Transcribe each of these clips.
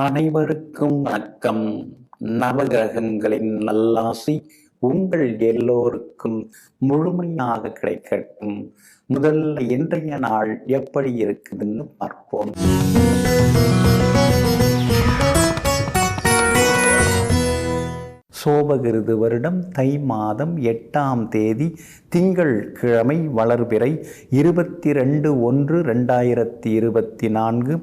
அனைவருக்கும் வணக்கம். நவகிரகங்களின் நல்லாசி உங்கள் எல்லோருக்கும் முழுமையாக கிடைக்கட்டும். முதல்ல இன்றைய நாள் எப்படி இருக்குதுன்னு பார்ப்போம். சோபகிருது வருடம் தை மாதம் 8ஆம் தேதி திங்கள் கிழமை வளர்பிறை 22/1/2024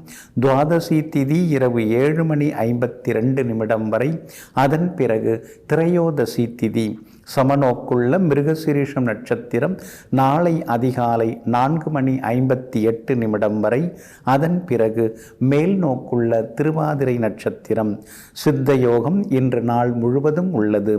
துவாதசி திதி இரவு 7:52 வரை. அதன் பிறகு திரையோதசி திதி. சமநோக்குள்ள மிருகசிரீஷம் நட்சத்திரம் நாளை அதிகாலை 4:58 வரை. அதன் பிறகு மேல் நோக்குள்ள திருவாதிரை நட்சத்திரம். சித்த யோகம் இன்று நாள் முழுவதும் உள்ளது.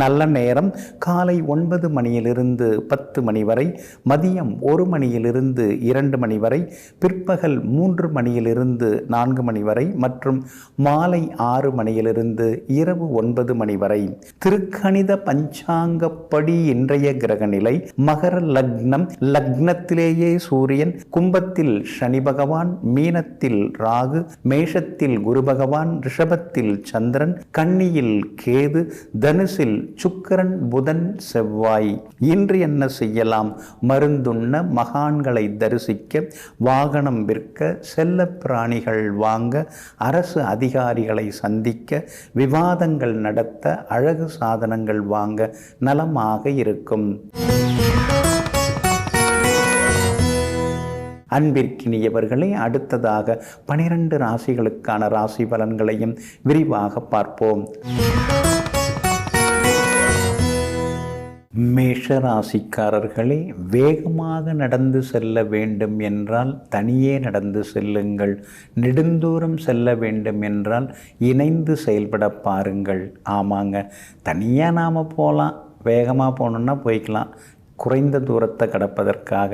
நல்ல நேரம் காலை 9 மணியிலிருந்து 10 மணி வரை, மதியம் 1 மணியிலிருந்து 2 மணி வரை, பிற்பகல் 3 மணியிலிருந்து 4 மணி வரை மற்றும் மாலை 6 மணியிலிருந்து இரவு 9 மணி வரை. திருக்கணித பஞ்சாங்கப்படி இன்றைய கிரக நிலை மகர லக்னம். லக்னத்திலேயே சூரியன், கும்பத்தில் சனி பகவான், மீனத்தில் ராகு, மேஷத்தில் குரு பகவான், ரிஷபத்தில் சந்திரன், கன்னியில் கேது, தனுசில் சுக்கிரன், புதன், செவ்வாய். இன்று என்ன செய்யலாம்? மருந்துண்ண, மகான்களை தரிசிக்க, வாகனம் விற்க, செல்ல பிராணிகள் வாங்க, அரசு அதிகாரிகளை சந்திக்க, விவாதங்கள் நடத்த, அழகு சாதனங்கள் வாங்க நலமாக இருக்கும். அன்பிற்கினியவர்களே, அடுத்ததாக 12 ராசிகளுக்கான ராசி பலன்களையும் விரிவாக பார்ப்போம். மேஷ ராசிக்காரர்களே, வேகமாக நடந்து செல்ல வேண்டும் என்றால் தனியே நடந்து செல்லுங்கள். நெடுந்தூரம் செல்ல வேண்டும் என்றால் இணைந்து செயல்பட பாருங்கள். ஆமாங்க, தனியாக நாம் போகலாம், வேகமாக போகணுன்னா போய்க்கலாம், குறைந்த தூரத்தை கடப்பதற்காக.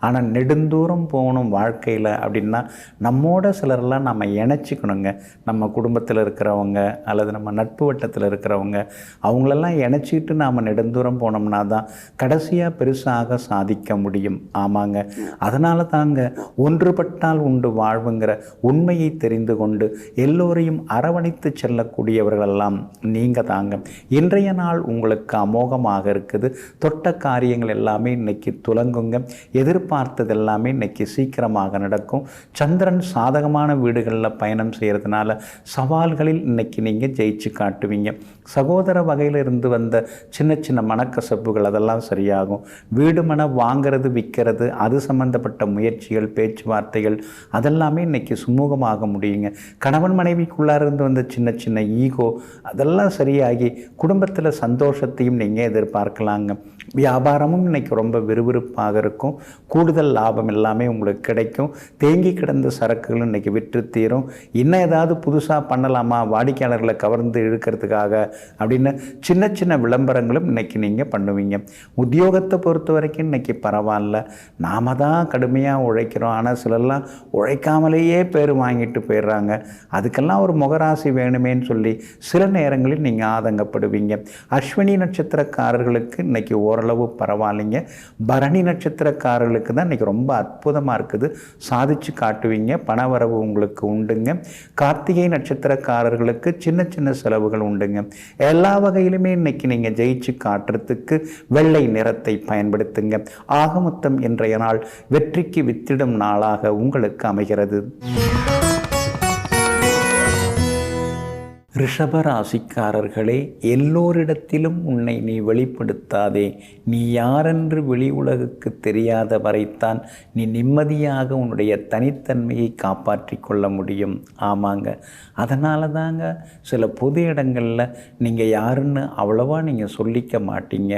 ஆனால் நெடுந்தூரம் போகணும் வாழ்க்கையில் அப்படின்னா நம்மோட சிலரெல்லாம் நம்ம இணைச்சிக்கணுங்க. நம்ம குடும்பத்தில் இருக்கிறவங்க அல்லது நம்ம நட்பு வட்டத்தில் இருக்கிறவங்க, அவங்களெல்லாம் இணைச்சிட்டு நாம் நெடுந்தூரம் போனோம்னா தான் கடைசியாக பெருசாக சாதிக்க முடியும். ஆமாங்க, அதனால தாங்க ஒன்றுபட்டால் உண்டு வாழ்வுங்கிற உண்மையை தெரிந்து கொண்டு எல்லோரையும் அரவணைத்து செல்லக்கூடியவர்களெல்லாம் நீங்கள் தாங்க. இன்றைய நாள் உங்களுக்கு அமோகமாக இருக்குது. தொட்ட காரியங்கள் எல்லாமே இன்னைக்கு துலங்குங்க. எதிர்பார்த்தது எல்லாமே இன்னைக்கு சீக்கிரமாக நடக்கும். சந்திரன் சாதகமான வீடுகளில் பயணம் செய்கிறதுனால சவால்களில் இன்னைக்கு நீங்கள் ஜெயிச்சு காட்டுவீங்க. சகோதர வகையில் இருந்து வந்த சின்ன சின்ன மனக்கசப்புகள் அதெல்லாம் சரியாகும். வீடு மன வாங்கிறது, விற்கிறது, அது சம்பந்தப்பட்ட முயற்சிகள், பேச்சுவார்த்தைகள் அதெல்லாமே இன்னைக்கு சுமூகமாக முடியுங்க. கணவன் மனைவிக்குள்ளார இருந்து வந்த சின்ன சின்ன ஈகோ அதெல்லாம் சரியாகி குடும்பத்தில் சந்தோஷத்தையும் நீங்கள் எதிர்பார்க்கலாங்க. வியாபாரமும் இன்னைக்கு ரொம்ப விறுவிறுப்பாக இருக்கும். கூடுதல் லாபம் எல்லாமே உங்களுக்கு கிடைக்கும். தேங்கி கிடந்த சரக்குகள் இன்னைக்கு விற்று தீரும். இன்னும் ஏதாவது புதுசாக பண்ணலாமா, வாடிக்கையாளர்களை கவர்ந்து இழுக்கிறதுக்காக அப்படின்னு சின்ன சின்ன விளம்பரங்களும் இன்னைக்கு நீங்கள் பண்ணுவீங்க. உத்தியோகத்தை பொறுத்த வரைக்கும் இன்னைக்கு பரவாயில்ல. நாம தான் கடுமையாக உழைக்கிறோம், ஆனால் சிலர்லாம் உழைக்காமலேயே பேர் வாங்கிட்டு போயிடுறாங்க. அதுக்கெல்லாம் ஒரு முகராசி வேணுமேன்னு சொல்லி சில நேரங்களில் நீங்கள் ஆதங்கப்படுவீங்க. அஸ்வினி நட்சத்திரக்காரர்களுக்கு இன்னைக்கு ஓரளவு பரவாயில்லைங்க. பரணி நட்சத்திரக்காரர்களுக்கு தான் இன்றைக்கி ரொம்ப அற்புதமாக இருக்குது. சாதிச்சு காட்டுவீங்க. பணவரவு உங்களுக்கு உண்டுங்க. கார்த்திகை நட்சத்திரக்காரர்களுக்கு சின்ன சின்ன செலவுகள் உண்டுங்க. எல்லா வகையிலுமே இன்னைக்கு நீங்கள் ஜெயிச்சு காட்டுறதுக்கு வெள்ளை நிறத்தை பயன்படுத்துங்க. ஆகமொத்தம் இன்றைய நாள் வெற்றிக்கு வித்திடும் நாளாக உங்களுக்கு அமைகிறது. ரிஷபராசிக்காரர்களே, எல்லோரிடத்திலும் உன்னை நீ வெளிப்படுத்தாதே. நீ யாரென்று வெளி உலகுக்கு தெரியாத வரைத்தான் நீ நிம்மதியாக உன்னுடைய தனித்தன்மையை காப்பாற்றி கொள்ள முடியும். ஆமாங்க, அதனால தாங்க சில பொது இடங்களில் நீங்கள் யாருன்னு அவ்வளவா நீங்கள் சொல்லிக்க மாட்டீங்க.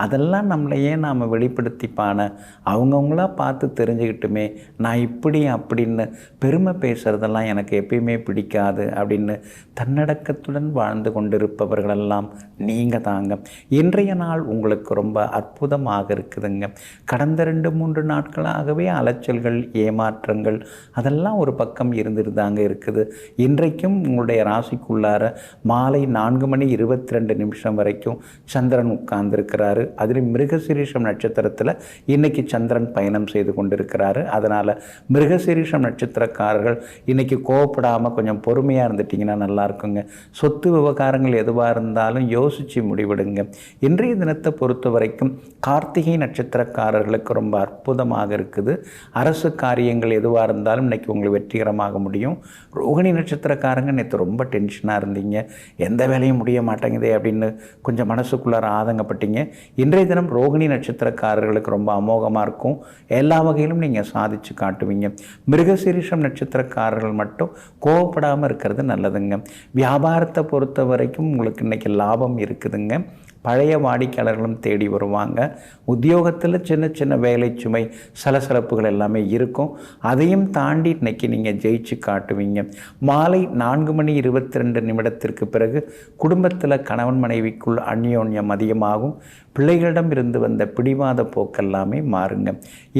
அதெல்லாம் நம்மளையே நாம் வெளிப்படுத்திப்பான அவங்கவுங்களா பார்த்து தெரிஞ்சுக்கிட்டுமே, நான் இப்படி அப்படின்னு பெருமை பேசுகிறதெல்லாம் எனக்கு எப்பயுமே பிடிக்காது அப்படின்னு தன்னடக்க நல்லிணக்கத்துடன் வாழ்ந்து கொண்டிருப்பவர்களெல்லாம் நீங்கள் தாங்க. இன்றைய நாள் உங்களுக்கு ரொம்ப அற்புதமாக இருக்குதுங்க. கடந்த 2-3 நாட்களாகவே அலைச்சல்கள், ஏமாற்றங்கள் அதெல்லாம் ஒரு பக்கம் இருந்துட்டு தாங்க இருக்குது. இன்றைக்கும் உங்களுடைய ராசிக்குள்ளார மாலை 4:22 வரைக்கும் சந்திரன் உட்கார்ந்துருக்கிறாரு. அதில் மிருகசீரிஷம் நட்சத்திரத்தில் இன்னைக்கு சந்திரன் பயணம் செய்து கொண்டிருக்கிறாரு. அதனால் மிருகசீரிஷம் நட்சத்திரக்காரர்கள் இன்னைக்கு கோவப்படாமல் கொஞ்சம் பொறுமையாக இருந்துட்டிங்கன்னா நல்லா இருக்குங்க. சொத்து விவகாரங்கள் எதுவாக இருந்தாலும் யோசித்து முடிவெடுங்க. இன்றைய தினத்தை பொறுத்த வரைக்கும் கார்த்திகை நட்சத்திரக்காரர்களுக்கு ரொம்ப அற்புதமாக இருக்குது. அரசு காரியங்கள் எதுவாக இருந்தாலும் இன்றைக்கி உங்களுக்கு வெற்றிகரமாக முடியும். ரோகிணி நட்சத்திரக்காரங்க நேற்று ரொம்ப டென்ஷனாக இருந்தீங்க, எந்த வேலையும் முடிய மாட்டேங்குதே அப்படின்னு கொஞ்சம் மனசுக்குள்ளார ஆதங்கப்பட்டீங்க. இன்றைய தினம் ரோகிணி நட்சத்திரக்காரர்களுக்கு ரொம்ப அமோகமாக இருக்கும். எல்லா வகையிலும் நீங்கள் சாதிச்சு காட்டுவீங்க. மிருகசீரிஷம் நட்சத்திரக்காரர்கள் மட்டும் கோவப்படாமல் இருக்கிறது நல்லதுங்க. வியாபாரத்தை பொறுத்த வரைக்கும் உங்களுக்கு இன்றைக்கி லாபம் இருக்குதுங்க. பழைய வாடிக்கையாளர்களும் தேடி வருவாங்க. உத்தியோகத்தில் சின்ன சின்ன வேலை சுமை, சலசலப்புகள் எல்லாமே இருக்கும். அதையும் தாண்டி இன்றைக்கி நீங்கள் ஜெயிச்சு காட்டுவீங்க. மாலை 4:22 பிறகு குடும்பத்தில் கணவன் மனைவிக்குள் அந்யோன்யம் அதிகமாகும். பிள்ளைகளிடம் இருந்து வந்த பிடிவாத போக்கெல்லாமே மாறுங்க.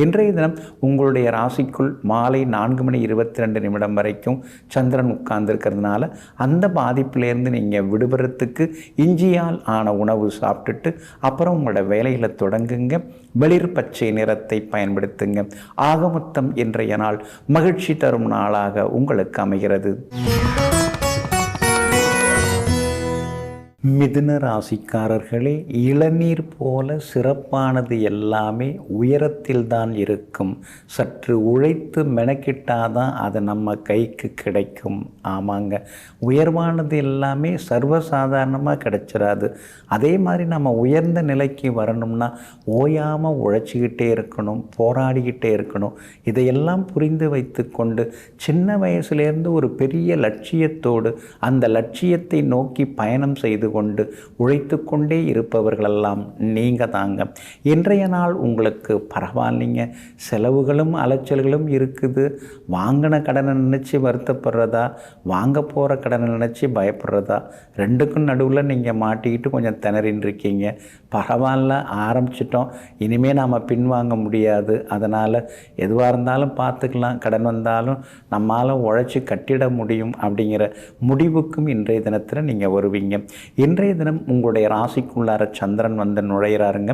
இன்றைய தினம் உங்களுடைய ராசிக்குள் மாலை 4:22 வரைக்கும் சந்திரன் உட்கார்ந்துருக்கிறதுனால அந்த பாதிப்பிலேருந்து நீங்கள் விடுபடுறதுக்கு இஞ்சியால் ஆன உணவு சாப்பிட்டுட்டு அப்புறம் உங்களோட வேலைகளை தொடங்குங்க. வெளிர் பச்சை நிறத்தை பயன்படுத்துங்க. ஆக மொத்தம் இன்றைய நாள் மகிழ்ச்சி தரும் நாளாக உங்களுக்கு அமைகிறது. மிதுன ராசிக்காரர்களே, இளநீர் போல சிறப்பானது எல்லாமே உயரத்தில் தான் இருக்கும். சற்று உழைத்து மெனக்கிட்டாதான் அது நம்ம கைக்கு கிடைக்கும். ஆமாங்க, உயர்வானது எல்லாமே சர்வசாதாரணமாக கிடைச்சிடாது. அதே மாதிரி நம்ம உயர்ந்த நிலைக்கு வரணும்னா ஓயாமல் உழைச்சிக்கிட்டே இருக்கணும், போராடிக்கிட்டே இருக்கணும். இதையெல்லாம் புரிந்து வைத்து கொண்டு சின்ன வயசுலேருந்து ஒரு பெரிய லட்சியத்தோடு அந்த லட்சியத்தை நோக்கி பயணம் செய்து கொண்டு உழைத்து கொண்டே இருப்பவர்களெல்லாம் நீங்கள் தாங்க. இன்றைய நாள் உங்களுக்கு பரவாயில்லைங்க. செலவுகளும் அலைச்சல்களும் இருக்குது. வாங்கின கடனை நினச்சி வருத்தப்படுறதா, வாங்க போகிற கடனை நினச்சி பயப்படுறதா, ரெண்டுக்கும் நடுவில் நீங்கள் மாட்டிக்கிட்டு கொஞ்சம் திணறின்னு இருக்கீங்க. பரவாயில்ல, ஆரம்பிச்சிட்டோம், இனிமேல் நாம் பின்வாங்க முடியாது. அதனால் எதுவாக இருந்தாலும் பார்த்துக்கலாம், கடன் வந்தாலும் நம்மால் உழைச்சி கட்டிட முடியும் அப்படிங்கிற முடிவுக்கும் இன்றைய தினத்தில் நீங்கள் வருவீங்க. இன்றைய தினம் உங்களுடைய ராசிக்குள்ளார சந்திரன் வந்து நுழையிறாருங்க.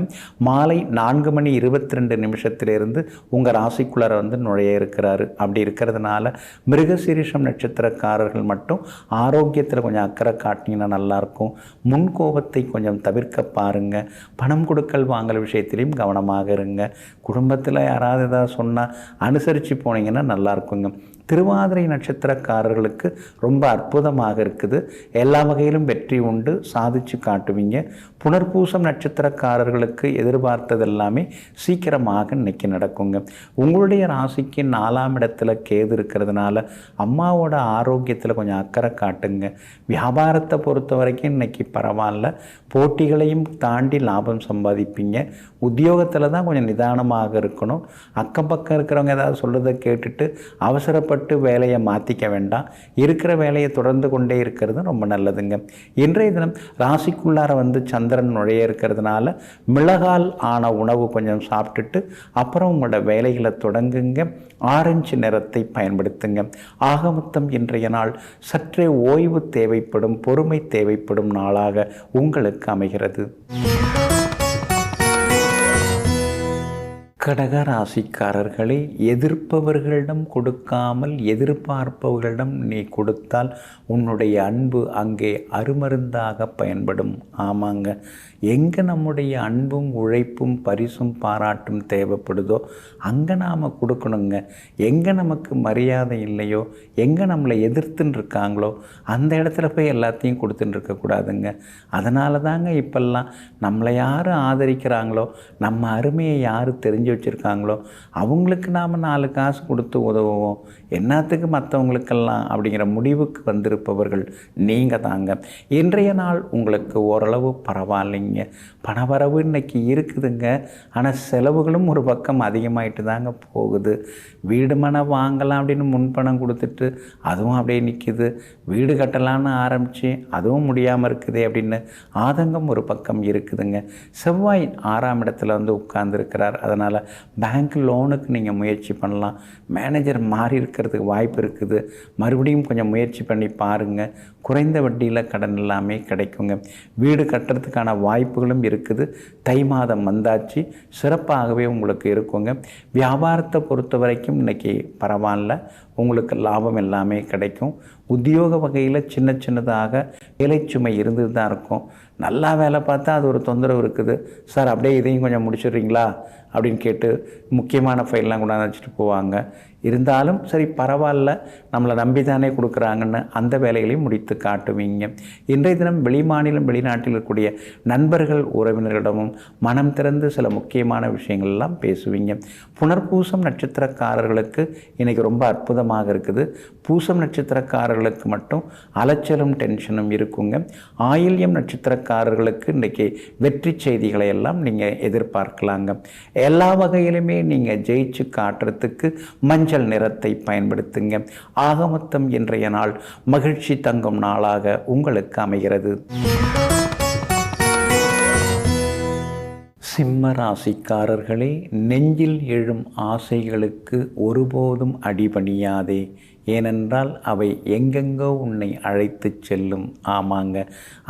மாலை 4:22 உங்கள் ராசிக்குள்ளார வந்து நுழைய இருக்கிறாரு. அப்படி இருக்கிறதுனால மிருகசீரிஷம் நட்சத்திரக்காரர்கள் மட்டும் ஆரோக்கியத்தில் கொஞ்சம் அக்கறை காட்டினீங்கன்னா நல்லாயிருக்கும். முன்கோபத்தை கொஞ்சம் தவிர்க்க பாருங்கள். பணம் கொடுக்கல் வாங்கல் விஷயத்திலையும் கவனமாக இருங்க. குடும்பத்தில் யாராவது ஏதாவது சொன்னால் அனுசரித்து போனீங்கன்னா நல்லா இருக்குங்க. திருவாதிரை நட்சத்திரக்காரர்களுக்கு ரொம்ப அற்புதமாக இருக்குது. எல்லா வகையிலும் வெற்றி உண்டு, சாதிச்சு காட்டுவீங்க. புனர்பூசம் நட்சத்திரக்காரர்களுக்கு எதிர்பார்த்தது எல்லாமே சீக்கிரமாக இன்னைக்கு நடக்குங்க. உங்களுடைய ராசிக்கு 4ஆம் இடத்துல கேது இருக்கிறதுனால அம்மாவோட ஆரோக்கியத்தில் கொஞ்சம் அக்கறை காட்டுங்க. வியாபாரத்தை பொறுத்த வரைக்கும் இன்னைக்கு பரவாயில்ல, போட்டிகளையும் தாண்டி லாபம் சம்பாதிப்பீங்க. உத்தியோகத்தில் தான் கொஞ்சம் நிதானமாக இருக்கணும். அக்கம் பக்கம் இருக்கிறவங்க ஏதாவது சொல்கிறத கேட்டுட்டு அவசரப்பட்டு வேலையை மாற்றிக்க வேண்டாம். இருக்கிற வேலையை தொடர்ந்து கொண்டே இருக்கிறது ரொம்ப நல்லதுங்க. இன்றைய தினம் ராசிக்குள்ளார வந்து சந்திரன் நுழைய இருக்கிறதுனால மிளகால் ஆன உணவு கொஞ்சம் சாப்பிட்டுட்டு அப்புறம் உங்களோட வேலைகளை தொடங்குங்க. ஆரஞ்சு நிறத்தை பயன்படுத்துங்க. ஆக மொத்தம் இன்றைய நாள் சற்றே ஓய்வு தேவைப்படும், பொறுமை தேவைப்படும் நாளாக உங்களுக்கு அமைகிறது. கடக ராசிக்காரர்களே, எதிர்ப்பவர்களிடம் கொடுக்காமல் எதிர்பார்ப்பவர்களிடம் நீ கொடுத்தால் உன்னுடைய அன்பு அங்கே அருமருந்தாக பயன்படும். ஆமாங்க, எங்கே நம்முடைய அன்பும் உழைப்பும் பரிசும் பாராட்டும் தேவைப்படுதோ அங்கே நாம் கொடுக்கணுங்க. எங்கே நமக்கு மரியாதை இல்லையோ, எங்கே நம்மளை எதிர்த்துன்னு இருக்காங்களோ அந்த இடத்துல போய் எல்லாத்தையும் கொடுத்துட்டு இருக்கக்கூடாதுங்க. அதனால தாங்க இப்பெல்லாம் நம்மளை யார் ஆதரிக்கிறாங்களோ, நம்ம அருமையை யார் தெரிஞ்சு வச்சுருக்காங்களோ அவங்களுக்கு நாம் 4 காசு கொடுத்து உதவுவோம். என்னத்துக்கு மற்றவங்களுக்கெல்லாம் அப்படிங்கிற முடிவுக்கு வந்திருப்பவர்கள் நீங்கள் தாங்க. இன்றைய நாள் உங்களுக்கு ஓரளவு பரவாயில்லைங்க. மாட்டீங்க. பணவரவு இன்றைக்கி இருக்குதுங்க, ஆனால் செலவுகளும் ஒரு பக்கம் அதிகமாகிட்டு தாங்க போகுது. வீடு மனை வாங்கலாம் அப்படின்னு முன்பணம் கொடுத்துட்டு அதுவும் அப்படியே நிற்கிது. வீடு கட்டலான்னு ஆரம்பித்து அதுவும் முடியாமல் இருக்குது அப்படின்னு ஆதங்கம் ஒரு பக்கம் இருக்குதுங்க. செவ்வாய் 6ஆம் இடத்துல வந்து உட்கார்ந்துருக்கிறார். அதனால் பேங்க் லோனுக்கு நீங்கள் முயற்சி பண்ணலாம். மேனேஜர் மாறி இருக்கிறதுக்கு வாய்ப்பு இருக்குது. மறுபடியும் கொஞ்சம் முயற்சி பண்ணி பாருங்கள். குறைந்த வட்டியில் கடன் எல்லாமே கிடைக்குங்க. வீடு கட்டுறதுக்கான வாய்ப்புகளும் இருக்குது. தை மாதம் வந்தாச்சு, சிறப்பாகவே உங்களுக்கு இருக்குங்க. வியாபாரத்தை பொறுத்த வரைக்கும் இன்றைக்கி பரவாயில்ல, உங்களுக்கு லாபம் எல்லாமே கிடைக்கும். உத்தியோக வகையில் சின்ன சின்னதாக வேலை சுமை இருந்துட்டு தான் இருக்கும். நல்லா வேலை பார்த்தா அது ஒரு தொந்தரவு இருக்குது. சார் அப்படியே இதையும் கொஞ்சம் முடிச்சிடுறீங்களா அப்படின்னு கேட்டு முக்கியமான ஃபைல்லாம் கொண்டாந்து வச்சுட்டு போவாங்க. இருந்தாலும் சரி பரவாயில்ல, நம்மளை நம்பி தானே கொடுக்குறாங்கன்னு அந்த வேலைகளையும் முடித்து காட்டுவீங்க. இன்றைய தினம் வெளிமாநிலம் வெளிநாட்டில் இருக்கக்கூடிய நண்பர்கள் உறவினர்களிடமும் மனம் திறந்து சில முக்கியமான விஷயங்கள்லாம் பேசுவீங்க. புனர்பூசம் நட்சத்திரக்காரர்களுக்கு இன்றைக்கி ரொம்ப அற்புதமாக இருக்குது. பூசம் நட்சத்திரக்காரர்களுக்கு மட்டும் அலைச்சலும் டென்ஷனும் இருக்குங்க. ஆயில்யம் நட்சத்திரக்காரர்களுக்கு இன்றைக்கி வெற்றி செய்திகளை எல்லாம் நீங்கள் எதிர்பார்க்கலாங்க. எல்லா வகையிலுமே நீங்கள் ஜெயிச்சு காட்டுறதுக்கு மஞ்சள் நிறத்தை பயன்படுத்துங்க. ஆக மொத்தம் இன்றைய நாள் மகிழ்ச்சி தங்கும் நாளாக உங்களுக்கு அமைகிறது. சிம்ம ராசிக்காரர்களே, நெஞ்சில் எழும் ஆசைகளுக்கு ஒருபோதும் அடிபணியாதே. ஏனென்றால் அவை எங்கெங்கோ உன்னை அழைத்து செல்லும். ஆமாங்க,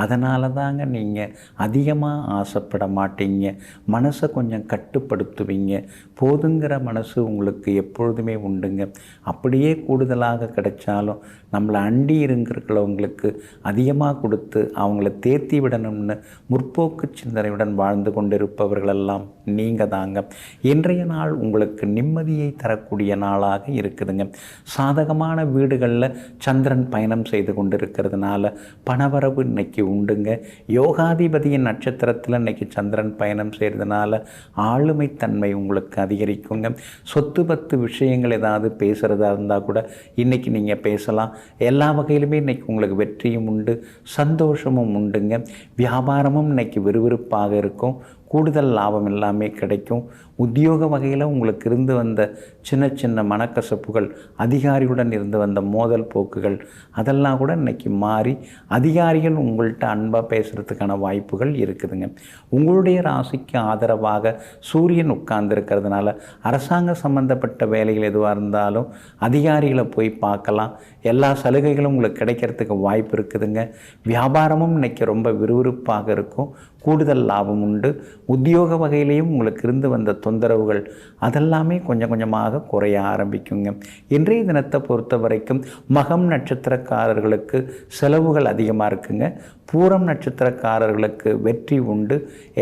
அதனால தாங்க நீங்கள் அதிகமாக ஆசைப்பட மாட்டீங்க. மனசை கொஞ்சம் கட்டுப்படுத்துவீங்க. போதுங்கிற மனசு உங்களுக்கு எப்பொழுதுமே உண்டுங்க. அப்படியே கூடுதலாக கிடைச்சாலும் நம்மளை அண்டி இருக்கிறவங்களுக்கு அதிகமாக கொடுத்து அவங்கள தேர்த்தி விடணும்னு முற்போக்கு சிந்தனையுடன் வாழ்ந்து கொண்டிருப்பவர்களெல்லாம் நீங்கள் தாங்க. இன்றைய நாள் உங்களுக்கு நிம்மதியை தரக்கூடிய நாளாக இருக்குதுங்க. சாதகமாக வீடுகளில் சந்திரன் பயணம் செய்து கொண்டிருக்கிறதுனால பணவரவு இன்னைக்கு உண்டுங்க. யோகாதிபதியின் நட்சத்திரத்தில் இன்னைக்கு சந்திரன் பயணம் செய்கிறதுனால ஆளுமை தன்மை உங்களுக்கு அதிகரிக்குங்க. சொத்து பத்து விஷயங்கள் ஏதாவது பேசுகிறதா இருந்தால் கூட இன்றைக்கி நீங்கள் பேசலாம். எல்லா வகையிலுமே இன்றைக்கி உங்களுக்கு வெற்றியும் உண்டு, சந்தோஷமும் உண்டுங்க. வியாபாரமும் இன்னைக்கு விறுவிறுப்பாக இருக்கும். கூடுதல் லாபம் எல்லாமே கிடைக்கும். உத்தியோக வகையில் உங்களுக்கு இருந்து வந்த சின்ன சின்ன மனக்கசப்புகள், அதிகாரியுடன் இருந்து வந்த மோதல் போக்குகள் அதெல்லாம் கூட இன்றைக்கி மாறி அதிகாரிகள் உங்கள்கிட்ட அன்பாக பேசுகிறதுக்கான வாய்ப்புகள் இருக்குதுங்க. உங்களுடைய ராசிக்கு ஆதரவாக சூரியன் உட்கார்ந்துருக்கிறதுனால அரசாங்க சம்பந்தப்பட்ட வேலைகள் எதுவாக இருந்தாலும் அதிகாரிகளை போய் பார்க்கலாம். எல்லா சலுகைகளும் உங்களுக்கு கிடைக்கிறதுக்கு வாய்ப்பு இருக்குதுங்க. வியாபாரமும் இன்றைக்கி ரொம்ப விறுவிறுப்பாக இருக்கும். கூடுதல் லாபம் உண்டு. உத்தியோக வகையிலையும் உங்களுக்கு இருந்து வந்த தொந்தரவுகள் அதெல்லாமே கொஞ்சம் கொஞ்சமாக குறைய ஆரம்பிக்குங்க. இன்றைய தினத்தை பொறுத்த வரைக்கும் மகம் நட்சத்திரக்காரர்களுக்கு செலவுகள் அதிகமாக இருக்குங்க. பூரம் நட்சத்திரக்காரர்களுக்கு வெற்றி உண்டு.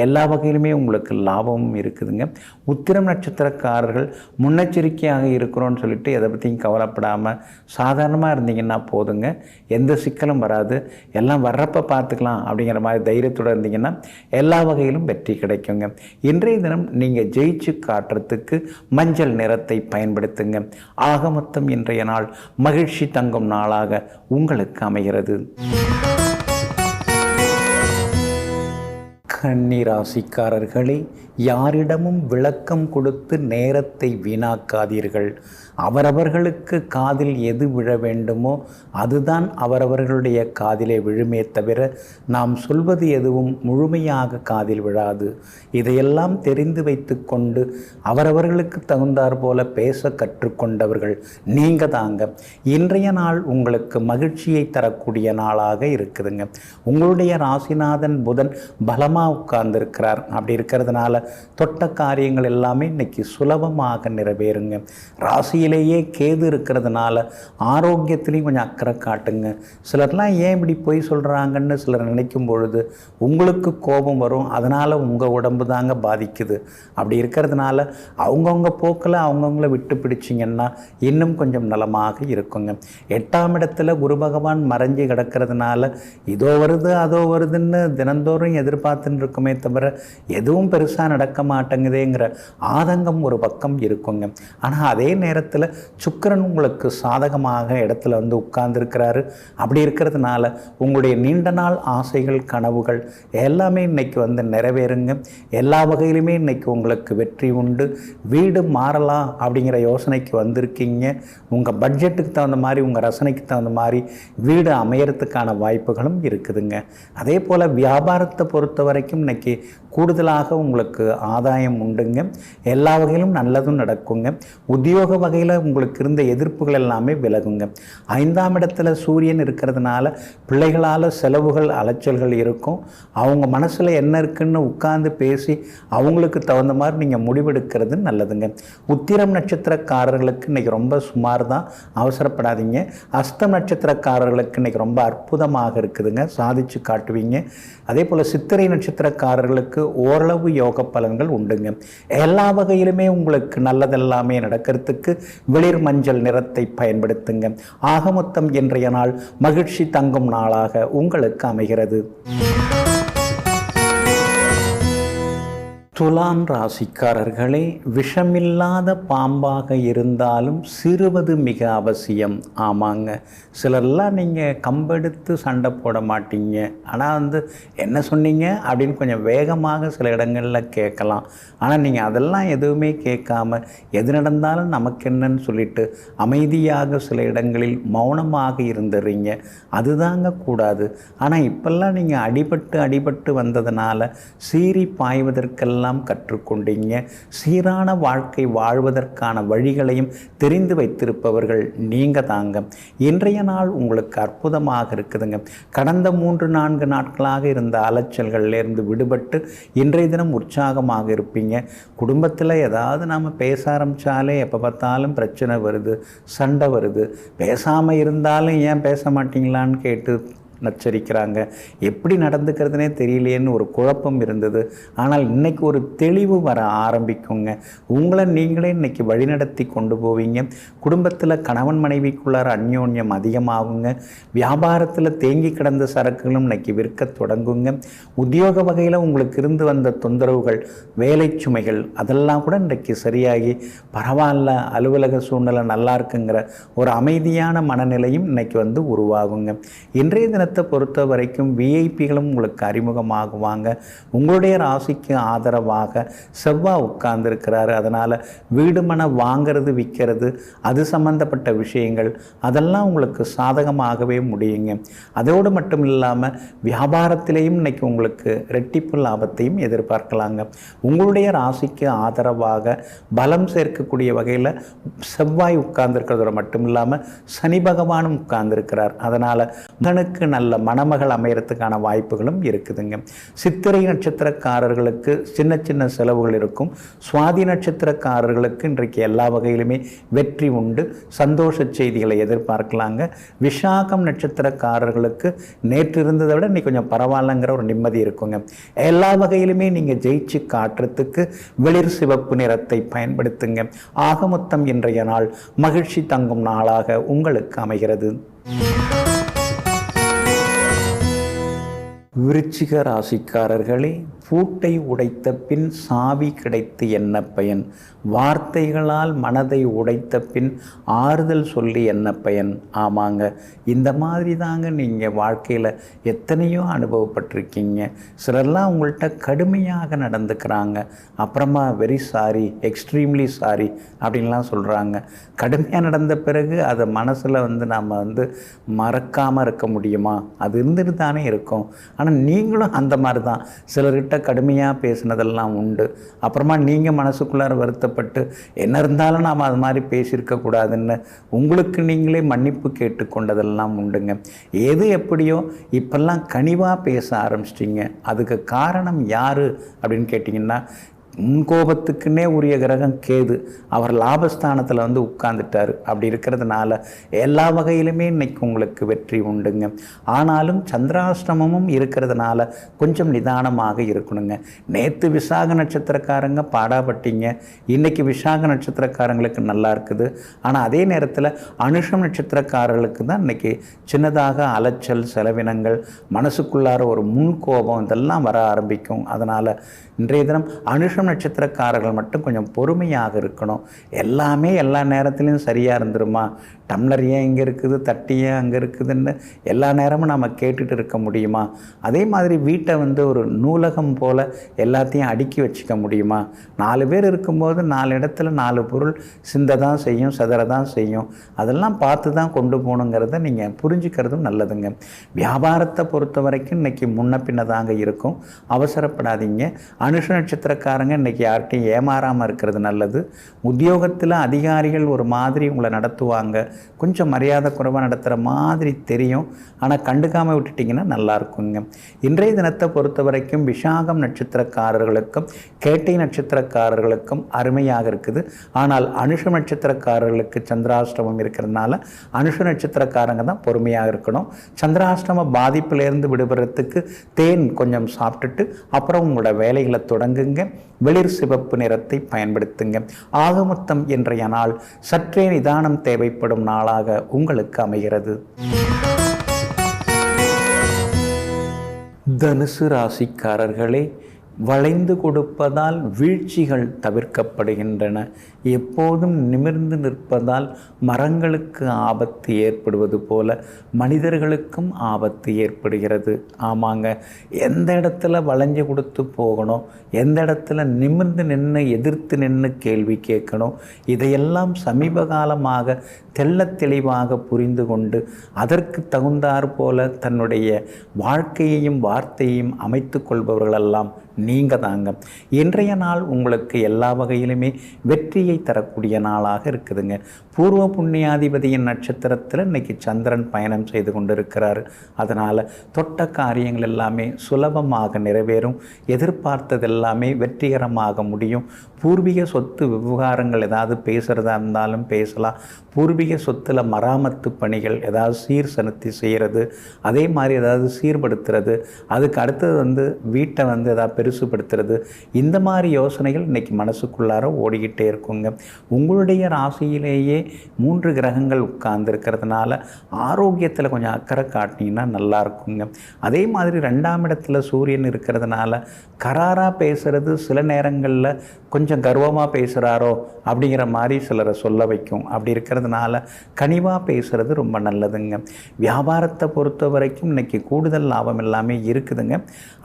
எல்லா வகையிலுமே உங்களுக்கு லாபமும் இருக்குதுங்க. உத்திரம் நட்சத்திரக்காரர்கள் முன்னெச்சரிக்கையாக இருக்கிறோன்னு சொல்லிட்டு எதை பற்றியும் கவலைப்படாமல் சாதாரணமாக இருந்தீங்கன்னா போதுங்க. எந்த சிக்கலும் வராது. எல்லாம் வர்றப்ப பார்த்துக்கலாம் அப்படிங்கிற மாதிரி தைரியத்தோடு இருந்தீங்கன்னா எல்லா வகையிலும் வெற்றி கிடைக்குங்க. இன்றைய தினம் நீங்கள் ஜெயிச்சு காட்டுறதுக்கு மஞ்சள் நிறத்தை பயன்படுத்துங்க. ஆக மொத்தம் இன்றைய நாள் மகிழ்ச்சி தங்கும் நாளாக உங்களுக்கு அமைகிறது. கன்னி ராசிக்காரர்களே, யாரிடமும் விளக்கம் கொடுத்து நேரத்தை வீணாக்காதீர்கள். அவரவர்களுக்கு காதில் எது விழ வேண்டுமோ அதுதான் அவரவர்களுடைய காதிலே விழுமே தவிர நாம் சொல்வது எதுவும் முழுமையாக காதில் விழாது. இதையெல்லாம் தெரிந்து வைத்து கொண்டு அவரவர்களுக்கு தகுந்தாற் போல பேச கற்றுக்கொண்டவர்கள் நீங்கள் தாங்க. இன்றைய நாள் உங்களுக்கு மகிழ்ச்சியை தரக்கூடிய நாளாக இருக்குதுங்க. உங்களுடைய ராசிநாதன் புதன் பலமாக உட்கார்ந்துருக்கிறார். அப்படி இருக்கிறதுனால தொட்ட காரியங்கள் எல்லாமே இன்னைக்கு சுலபமாக நிறைவேறுங்க. ராசியிலேயே கேது இருக்கிறதுனால ஆரோக்கியத்திலையும் கொஞ்சம் அக்கறை காட்டுங்க. சிலர்லாம் ஏன் இப்படி போய் சொல்கிறாங்கன்னு சிலர் நினைக்கும் பொழுது உங்களுக்கு கோபம் வரும். அதனால் உங்கள் உடம்பு தாங்க பாதிக்குது. அப்படி இருக்கிறதுனால அவங்கவுங்க போக்கில் அவங்கவுங்கள விட்டு பிடிச்சிங்கன்னா இன்னும் கொஞ்சம் நலமாக இருக்குங்க. 8ஆம் இடத்துல குரு பகவான் மறைஞ்சு கிடக்கிறதுனால இதோ வருது அதோ வருதுன்னு தினந்தோறும் எதிர்பார்த்துட்டு இருக்குமே தவிர எதுவும் பெருசாக நடக்க மாட்டேங்குதேங்கிற ஆதங்கம் ஒரு பக்கம் இருக்குங்க. ஆனால் அதே நேரத்தில் சுக்கிரன் உங்களுக்கு சாதகமாக இடத்துல வந்து உட்கார்ந்துருக்கிறாரு. அப்படி இருக்கிறதுனால உங்களுடைய நீண்ட நாள் ஆசைகள் கனவுகள் எல்லாமே இன்னைக்கு வந்து நிறைவேறுங்க. எல்லா வகையிலுமே இன்னைக்கு உங்களுக்கு வெற்றி உண்டு. வீடு மாறலாம் அப்படிங்கிற யோசனைக்கு வந்திருக்கீங்க. உங்கள் பட்ஜெட்டுக்கு தகுந்த மாதிரி உங்கள் ரசனைக்கு தகுந்த மாதிரி வீடு அமையறதுக்கான வாய்ப்புகளும் இருக்குதுங்க. அதே போல் வியாபாரத்தை பொறுத்த வரைக்கும் இன்னைக்கு கூடுதலாக உங்களுக்கு ஆதாயம் உண்டுங்க. எல்லா வகையிலும் நல்லதும் நடக்குங்க. உத்தியோக வகையில் உங்களுக்கு இருந்த எதிர்ப்புகள் எல்லாமே விலகுங்க. 5ஆம் இடத்துல சூரியன் இருக்கிறதுனால பிள்ளைகளால் செலவுகள் அலைச்சல்கள் இருக்கும். அவங்க மனசில் என்ன இருக்குன்னு உட்கார்ந்து பேசி அவங்களுக்கு தகுந்த மாதிரி நீங்கள் முடிவெடுக்கிறது நல்லதுங்க. உத்திரம் நட்சத்திரக்காரர்களுக்கு இன்றைக்கி ரொம்ப சுமார் தான், அவசரப்படாதீங்க. அஸ்தம் நட்சத்திரக்காரர்களுக்கு இன்றைக்கி ரொம்ப அற்புதமாக இருக்குதுங்க, சாதிச்சு காட்டுவீங்க. அதே போல் சித்திரை நட்சத்திரக்காரர்களுக்கு ஓரளவு யோக பலன்கள் உண்டுங்க. எல்லா வகையிலுமே உங்களுக்கு நல்லதெல்லாமே நடக்கிறதுக்கு வெளிர் மஞ்சள் நிறத்தை பயன்படுத்துங்க. ஆக மொத்தம் இன்றைய நாள் மகிழ்ச்சி தங்கும் நாளாக உங்களுக்கு அமைகிறது. துலாம் ராசிக்காரர்களே, விஷமில்லாத பாம்பாக இருந்தாலும் சிறுவது மிக அவசியம். ஆமாங்க, சிலர்லாம் நீங்கள் கம்பெடுத்து சண்டை போட மாட்டீங்க. ஆனால் வந்து என்ன சொன்னீங்க அப்படின்னு கொஞ்சம் வேகமாக சில இடங்களில் கேட்கலாம். ஆனால் நீங்கள் அதெல்லாம் எதுவுமே கேட்காம எது நடந்தாலும் நமக்கு என்னன்னு சொல்லிட்டு அமைதியாக சில இடங்களில் மௌனமாக இருந்துடுறீங்க. அதுதாங்க கூடாது. ஆனால் இப்பெல்லாம் நீங்கள் அடிபட்டு வந்ததுனால சீறி பாய்வதற்கெல்லாம் கற்றுக்கொண்டீங்க. சீரான வாழ்க்கை வாழ்வதற்கான வழிகளையும் தெரிந்து வைத்திருப்பவர்கள் நீங்க தாங்க. இன்றைய நாள் உங்களுக்கு அற்புதமாக இருக்குதுங்க. கடந்த 3-4 நாட்களாக இருந்த அலைச்சல்கள்லேருந்து விடுபட்டு இன்றைய தினம் உற்சாகமாக இருப்பீங்க. குடும்பத்தில் ஏதாவது நாம் பேச ஆரம்பித்தாலே எப்போ பார்த்தாலும் பிரச்சனை வருது, சண்டை வருது. பேசாமல் இருந்தாலும் ஏன் பேச மாட்டீங்களான்னு கேட்டு நச்சரிக்கிறாங்க. எப்படி நடந்துக்கிறதுனே தெரியலையேன்னு ஒரு குழப்பம் இருந்தது. ஆனால் இன்றைக்கி ஒரு தெளிவு வர ஆரம்பிக்குங்க. உங்களை நீங்களே இன்றைக்கி வழிநடத்தி கொண்டு போவீங்க. குடும்பத்தில் கணவன் மனைவிக்குள்ளார அந்யோன்யம் அதிகமாகுங்க. வியாபாரத்தில் தேங்கி கிடந்த சரக்குகளும் இன்றைக்கி விற்க தொடங்குங்க. உத்தியோக வகையில் உங்களுக்கு இருந்து வந்த தொந்தரவுகள், வேலை சுமைகள் அதெல்லாம் கூட இன்றைக்கி சரியாகி பரவாயில்ல, அலுவலக சூழ்நிலை நல்லா இருக்குங்கிற ஒரு அமைதியான மனநிலையும் இன்றைக்கி வந்து உருவாகுங்க. இன்றைய தினத்தை பொறுத்த வரைக்கும் விஐபிகளும் உங்களுக்கு அறிமுகமாகுவாங்க. உங்களுடைய ராசிக்கு ஆதரவாக செவ்வாய் உட்கார்ந்துருக்கிறாரு. அதனால் வீடு மன வாங்கிறது விற்கிறது அது சம்பந்தப்பட்ட விஷயங்கள் அதெல்லாம் உங்களுக்கு சாதகமாகவே முடியுங்க. அதோடு மட்டும் இல்லாமல் வியாபாரத்திலேயும் இன்னைக்கு உங்களுக்கு ரெட்டிப்பு லாபத்தையும் எதிர்பார்க்கலாங்க. உங்களுடைய ராசிக்கு ஆதரவாக பலம் சேர்க்கக்கூடிய வகையில் செவ்வாய் உட்கார்ந்துருக்கிறதோட மட்டும் இல்லாமல் சனி பகவானும் உட்கார்ந்துருக்கிறார். அதனால் மகனுக்கு நல்ல மணமகள் அமையறதுக்கான வாய்ப்புகளும் இருக்குதுங்க. சித்திரை நட்சத்திரக்காரர்களுக்கு சின்ன சின்ன செலவுகள் இருக்கும். சுவாதி நட்சத்திரக்காரர்களுக்கு இன்றைக்கு எல்லா வகையிலுமே வெற்றி உண்டு. சந்தோஷ செய்திகளை எதிர்பார்க்கலாங்க. விசாகம் நட்சத்திரக்காரர்களுக்கு நேற்று இருந்ததை விட இன்னைக்கு கொஞ்சம் பரவாயில்லங்கிற ஒரு நிம்மதி இருக்குங்க. எல்லா வகையிலுமே நீங்கள் ஜெயிச்சு காட்டுறதுக்கு வெளிர் சிவப்பு நிறத்தை பயன்படுத்துங்க. ஆக மொத்தம் இன்றைய நாள் மகிழ்ச்சி தங்கும் நாளாக உங்களுக்கு அமைகிறது. விருச்சிக ராசிக்காரர்களே, பூட்டை உடைத்த பின் சாவி கிடைத்து என்ன பயன்? வார்த்தைகளால் மனதை உடைத்த பின் ஆறுதல் சொல்லி என்ன பயன்? ஆமாங்க, இந்த மாதிரி தாங்க நீங்கள் வாழ்க்கையில் எத்தனையோ அனுபவப்பட்டிருக்கீங்க. சிலர்லாம் உங்கள்கிட்ட கடுமையாக நடந்துக்கிறாங்க. அப்புறமா வெரி சாரி, எக்ஸ்ட்ரீம்லி சாரி அப்படின்லாம் சொல்கிறாங்க. கடுமையாக நடந்த பிறகு அதை மனசில் வந்து நாம் வந்து மறக்காமல் இருக்க முடியுமா? அது இருந்துட்டு தானே இருக்கும். ஆனால் நீங்களும் அந்த மாதிரி தான் சிலர்கிட்ட கடுமையாக பேசினதெல்லாம் உண்டு. அப்புறமா நீங்கள் மனசுக்குள்ளார வருத்தப்பட்டு என்ன இருந்தாலும் நாம் அது மாதிரி பேசியிருக்கக்கூடாதுன்னு உங்களுக்கு நீங்களே மன்னிப்பு கேட்டுக்கொண்டதெல்லாம் உண்டுங்க. எது எப்படியோ இப்பெல்லாம் கனிவாக பேச ஆரம்பிச்சிட்டிங்க. அதுக்கு காரணம் யார் அப்படின்னு கேட்டிங்கன்னா, முன்கோபத்துக்குன்னே உரிய கிரகம் கேது, அவர் லாபஸ்தானத்தில் வந்து உட்கார்ந்துட்டார். அப்படி இருக்கிறதுனால எல்லா வகையிலுமே இன்னைக்கு உங்களுக்கு வெற்றி உண்டுங்க. ஆனாலும் சந்திராஷ்டமமும் இருக்கிறதுனால கொஞ்சம் நிதானமாக இருக்கணுங்க. நேற்று விசாக நட்சத்திரக்காரங்க பாடாப்பட்டீங்க, இன்னைக்கு விசாக நட்சத்திரக்காரங்களுக்கு நல்லா இருக்குது. ஆனால் அதே நேரத்தில் அனுஷம் நட்சத்திரக்காரர்களுக்கு தான் இன்னைக்கு சின்னதாக அலைச்சல், செலவினங்கள், மனசுக்குள்ளார ஒரு முன்கோபம் இதெல்லாம் வர ஆரம்பிக்கும். அதனால் இன்றைய தினம் அனுஷம் நட்சத்திரக்காரர்கள் மட்டும் கொஞ்சம் பொறுமையாக இருக்கணும். எல்லாமே எல்லா நேரத்துலையும் சரியாக இருந்துருமா, டம்ளர் ஏன் இங்கே இருக்குது, தட்டி ஏன் அங்கே இருக்குதுன்னு எல்லா நேரமும் நம்ம கேட்டுட்டு இருக்க முடியுமா? அதே மாதிரி வீட்டை வந்து ஒரு நூலகம் போல் எல்லாத்தையும் அடுக்கி வச்சுக்க முடியுமா? 4 பேர் இருக்கும்போது 4 இடத்துல 4 பொருள் சிந்த தான் செய்யும், செதற தான் செய்யும். அதெல்லாம் பார்த்து தான் கொண்டு போகணுங்கிறத நீங்கள் புரிஞ்சுக்கிறதும் நல்லதுங்க. வியாபாரத்தை பொறுத்த வரைக்கும் இன்றைக்கி முன்ன பின்ன தாங்க இருக்கும், அவசரப்படாதீங்க. அனுஷ நட்சத்திரக்காரங்க இன்றைக்கி யார்கிட்டையும் ஏமாறாமல் இருக்கிறது நல்லது. உத்தியோகத்தில் அதிகாரிகள் ஒரு மாதிரி உங்களை நடத்துவாங்க, கொஞ்சம் மரியாதை குறைவாக நடத்துகிற மாதிரி தெரியும். ஆனால் கண்டுக்காமல் விட்டுட்டிங்கன்னா நல்லா இருக்குங்க. இன்றைய தினத்தை பொறுத்த வரைக்கும் விசாகம் நட்சத்திரக்காரர்களுக்கும் கேட்டை நட்சத்திரக்காரர்களுக்கும் அருமையாக இருக்குது. ஆனால் அனுஷ நட்சத்திரக்காரர்களுக்கு சந்திராஷ்டமம் இருக்கிறதுனால அனுஷ நட்சத்திரக்காரங்க தான் பொறுமையாக இருக்கணும். சந்திராஷ்டம பாதிப்பிலேருந்து விடுபடுறதுக்கு தேன் கொஞ்சம் சாப்பிட்டுட்டு அப்புறம் உங்களோட வேலைகளை தொடங்குங்க. வெளிர் சிவப்பு நிறத்தை பயன்படுத்துங்க. ஆகமொத்தம் இன்றைய நாள் சற்றே நிதானம் தேவைப்படும் நாளாக உங்களுக்கு அமைகிறது. தனுசு ராசிக்காரர்களே, வளைந்து கொடுப்பதால் வீழ்ச்சிகள் தவிர்க்கப்படுகின்றன. எப்போதும் நிமிர்ந்து நிற்பதால் மரங்களுக்கு ஆபத்து ஏற்படுவது போல மனிதர்களுக்கும் ஆபத்து ஏற்படுகிறது. ஆமாங்க, எந்த இடத்துல வளைஞ்சு கொடுத்து போகணும், எந்த இடத்துல நிமிர்ந்து நின்று எதிர்த்து நின்று கேள்வி கேட்கணும், இதையெல்லாம் சமீப காலமாக தெள்ள தெளிவாக புரிந்து கொண்டு அதற்கு தகுந்தாற் போல தன்னுடைய வாழ்க்கையையும் வார்த்தையையும் அமைத்து கொள்பவர்களெல்லாம் நீங்கள் தாங்க. இன்றைய நாள் உங்களுக்கு எல்லா வகையிலுமே வெற்றியை தரக்கூடிய நாளாக இருக்குதுங்க. பூர்வ புண்ணியாதிபதியின் நட்சத்திரத்தில் இன்றைக்கி சந்திரன் பயணம் செய்து கொண்டிருக்கிறார். அதனால் தொட்ட காரியங்கள் எல்லாமே சுலபமாக நிறைவேறும். எதிர்பார்த்தது எல்லாமே வெற்றிகரமாக முடியும். பூர்வீக சொத்து விவகாரங்கள் ஏதாவது பேசுகிறதா இருந்தாலும் பேசலாம். பூர்வீக சொத்தில் மராமத்து பணிகள் ஏதாவது சீர் செலுத்தி செய்கிறது, அதே மாதிரி ஏதாவது சீர்படுத்துறது, அதுக்கு அடுத்தது வந்து வீட்டை வந்து ஏதாவது பெருசுபடுத்துறது, இந்த மாதிரி யோசனைகள் இன்றைக்கி மனசுக்குள்ளார ஓடிக்கிட்டே இருக்குங்க. உங்களுடைய ராசியிலேயே 3 கிரகங்கள் உட்கார்ந்துருக்கிறதுனால ஆரோக்கியத்தில் கொஞ்சம் அக்கறை காட்டினீங்கன்னா நல்லா இருக்குங்க. அதே மாதிரி 2ஆம் இடத்துல சூரியன் இருக்கிறதுனால கராராக பேசுகிறது சில நேரங்களில் கொஞ்சம் கர்வமாக பேசுகிறாரோ அப்படிங்கிற மாதிரி சிலரை சொல்ல வைக்கும். அப்படி இருக்கிறதுனால கனிவாக பேசுகிறது ரொம்ப நல்லதுங்க. வியாபாரத்தை பொறுத்த வரைக்கும் இன்றைக்கி கூடுதல் லாபம் எல்லாமே இருக்குதுங்க.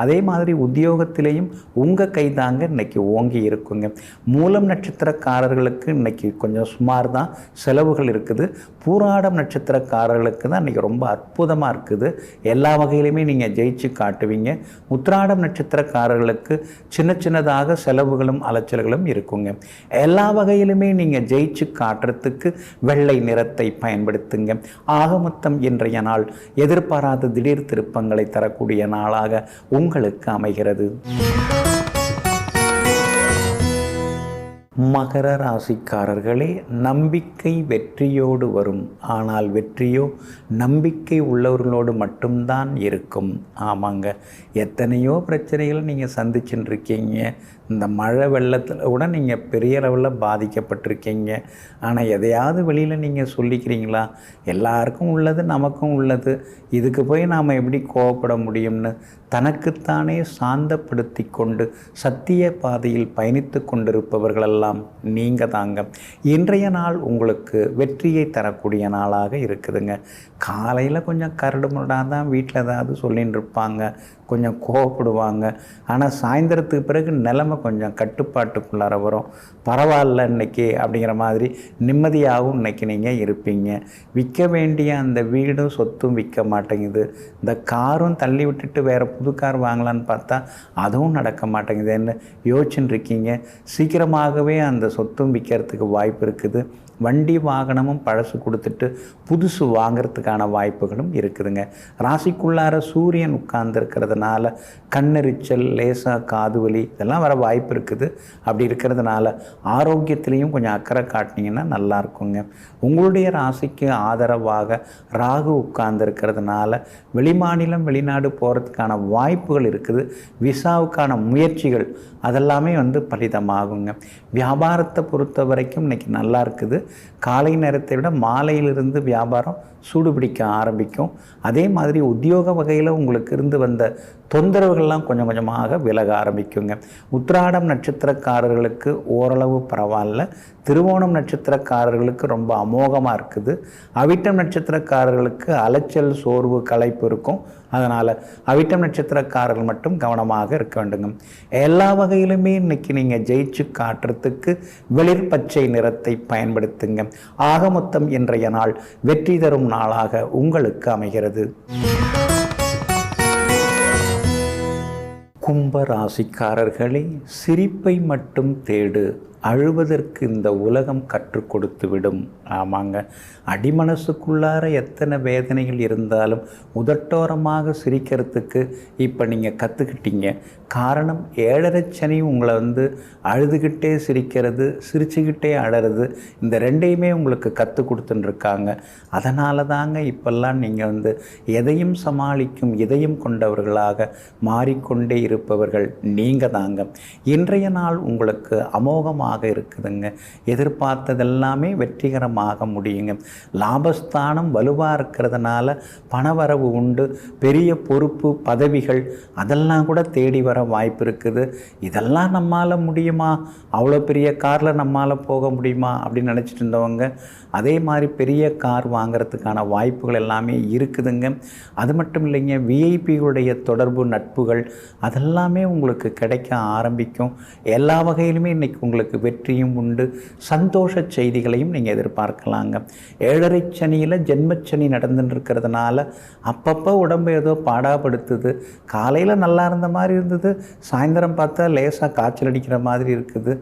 அதே மாதிரி உத்தியோகத்திலேயும் உங்கள் கை தாங்க இன்றைக்கி ஓங்கி இருக்குங்க. மூலம் நட்சத்திரக்காரர்களுக்கு இன்றைக்கி கொஞ்சம் சுமார் தான் செலவுகள் இருக்குது. பூராடம் நட்சத்திரக்காரர்களுக்கு தான் இன்றைக்கி ரொம்ப அற்புதமாக இருக்குது. எல்லா வகையிலுமே நீங்கள் ஜெயிச்சு காட்டுவீங்க. உத்திராடம் நட்சத்திரக்காரர்களுக்கு சின்ன சின்னதாக செலவுகளும் அலைச்சல்களும் இருக்குங்க. எல்லா வகையிலுமே நீங்கள் ஜெயிச்சு காட்டுறதுக்கு வெள்ளை நிறத்தை பயன்படுத்துங்க. ஆக மொத்தம் இன்றைய நாள் எதிர்பாராத திடீர் திருப்பங்களை தரக்கூடிய நாளாக உங்களுக்கு அமைகிறது. மகர ராசிக்காரர்களே, நம்பிக்கை வெற்றியோடு வரும். ஆனால் வெற்றியோ நம்பிக்கை உள்ளவர்களோடு மட்டும்தான் இருக்கும். ஆமாங்க, எத்தனையோ பிரச்சனைகளை நீங்கள் சந்திச்சுட்டு இருக்கீங்க. இந்த மழை வெள்ளத்தில் கூட நீங்கள் பெரிய அளவில் பாதிக்கப்பட்டிருக்கீங்க. ஆனால் எதையாவது வெளியில் நீங்கள் சொல்லிக்கிறீங்களா? எல்லாருக்கும் உள்ளது நமக்கும் உள்ளது, இதுக்கு போய் நாம் எப்படி கோவப்பட முடியும்னு தனக்குத்தானே சாந்தப்படுத்தி கொண்டு சத்திய பாதையில் பயணித்து கொண்டிருப்பவர்களெல்லாம் நீங்கள் தாங்க. இன்றைய நாள் உங்களுக்கு வெற்றியை தரக்கூடிய நாளாக இருக்குதுங்க. காலையில் கொஞ்சம் கரடு முரடாக தான் வீட்டில் ஏதாவது சொல்லின்னு இருப்பாங்க, கொஞ்சம் கோவப்படுவாங்க. ஆனால் சாயந்தரத்துக்கு பிறகு நிலைமை கொஞ்சம் கட்டுப்பாட்டுக்குள்ளார வரும். பரவாயில்ல இன்னைக்கு அப்படிங்கிற மாதிரி நிம்மதியாகவும் இன்னைக்கு நீங்கள் இருப்பீங்க. விற்க வேண்டிய அந்த வீடும் சொத்தும் விற்க மாட்டேங்குது. இந்த காரும் தள்ளி விட்டுட்டு வேறு புது கார் வாங்கலான்னு பார்த்தா அதுவும் நடக்க மாட்டேங்குதுன்னு யோசிச்சுட்டு இருக்கீங்க. சீக்கிரமாகவே அந்த சொத்தும் விற்கிறதுக்கு வாய்ப்பு இருக்குது. வண்டி வாகனமும் பழசு கொடுத்துட்டு புதுசு வாங்கிறதுக்கான வாய்ப்புகளும் இருக்குதுங்க. ராசிக்குள்ளார சூரியன் உட்கார்ந்துருக்கிறதுனால கண்ணெரிச்சல், லேசாக காது வலி இதெல்லாம் வர வாய்ப்பு இருக்குது. அப்படி இருக்கிறதுனால ஆரோக்கியத்திலையும் கொஞ்சம் அக்கறை காட்டினீங்கன்னா நல்லா இருக்குங்க. உங்களுடைய ராசிக்கு ஆதரவாக ராகு உட்கார்ந்துருக்கிறதுனால வெளிமாநிலம் வெளிநாடு போகிறதுக்கான வாய்ப்புகள் இருக்குது. விசாவுக்கான முயற்சிகள் அதெல்லாமே பலிதமாகுங்க. வியாபாரத்தை பொறுத்த வரைக்கும் இன்றைக்கி நல்லா இருக்குது. காலை நேரத்தை விட மாலையிலிருந்து வியாபாரம் சூடுபிடிக்க ஆரம்பிக்கும். அதே மாதிரி உத்தியோக வகையில் உங்களுக்கு இருந்து வந்த தொந்தரவுகள்லாம் கொஞ்சம் கொஞ்சமாக விலக ஆரம்பிக்குங்க. உத்திராடம் நட்சத்திரக்காரர்களுக்கு ஓரளவு பரவாயில்ல. திருவோணம் நட்சத்திரக்காரர்களுக்கு ரொம்ப அமோகமாக இருக்குது. அவிட்டம் நட்சத்திரக்காரர்களுக்கு அலைச்சல், சோர்வு, களைப்பு இருக்கும். அதனால் அவிட்டம் நட்சத்திரக்காரர்கள் மட்டும் கவனமாக இருக்க வேண்டுங்க. எல்லா வகையிலுமே இன்றைக்கி நீங்கள் ஜெயிச்சு காட்டுறதுக்கு வெளிர் பச்சை நிறத்தை பயன்படுத்துங்க. ஆக மொத்தம் இன்றைய நாள் வெற்றி தரும் நாளாக உங்களுக்கு அமைகிறது. கும்ப ராசிக்காரர்களே, சிரிப்பை மட்டும் தேடு, அழுவதற்கு இந்த உலகம் கற்றுக் கொடுத்து விடும். ஆமாங்க, அடிமனசுக்குள்ளார எத்தனை வேதனைகள் இருந்தாலும் உதட்டோரமாக சிரிக்கிறதுக்கு இப்போ நீங்கள் கற்றுக்கிட்டீங்க. காரணம், 7.5 சனி உங்களை அழுதுகிட்டே சிரிக்கிறது, சிரிச்சுக்கிட்டே அழறது, இந்த ரெண்டையுமே உங்களுக்கு கற்றுக் கொடுத்துட்டுருக்காங்க. அதனால தாங்க இப்பெல்லாம் நீங்கள் எதையும் சமாளிக்கும் இதயம் கொண்டவர்களாக மாறிக்கொண்டே இருப்பவர்கள் நீங்கள் தாங்க. இன்றைய நாள் உங்களுக்கு அமோகமாக இருக்குதுங்க. எதிர்பார்த்ததெல்லாமே வெற்றிகரமாக முடியுங்க. லாபஸ்தானம் வலுவாக இருக்கிறதுனால பணவரவு உண்டு. பெரிய பொறுப்பு, பதவிகள் அதெல்லாம் கூட தேடி வர வாய்ப்பு இருக்குது. இதெல்லாம் நம்மால் முடியுமா, அவ்வளோ பெரிய காரில் நம்மால் போக முடியுமா அப்படின்னு நினச்சிட்டு இருந்தவங்க அதே மாதிரி பெரிய கார் வாங்கிறதுக்கான வாய்ப்புகள் எல்லாமே இருக்குதுங்க. அது மட்டும் இல்லைங்க, விஐபிகளுடைய தொடர்பு, நட்புகள் அதெல்லாமே உங்களுக்கு கிடைக்க ஆரம்பிக்கும். எல்லா வகையிலுமே இன்றைக்கி உங்களுக்கு வெற்றியும் உண்டு. சந்தோஷ செய்திகளையும் நீங்கள் எதிர்பார்க்கலாங்க. 7.5 சனியில் ஜென்மச்சனி நடந்துட்டு இருக்கிறதுனால அப்பப்போ உடம்பு ஏதோ பாடாப்படுத்துது. காலையில் நல்லா இருந்த மாதிரி இருந்தது, சாயந்தரம் பார்த்தா லேசாக காய்ச்சல் அடிக்கிற மாதிரி இருக்குது.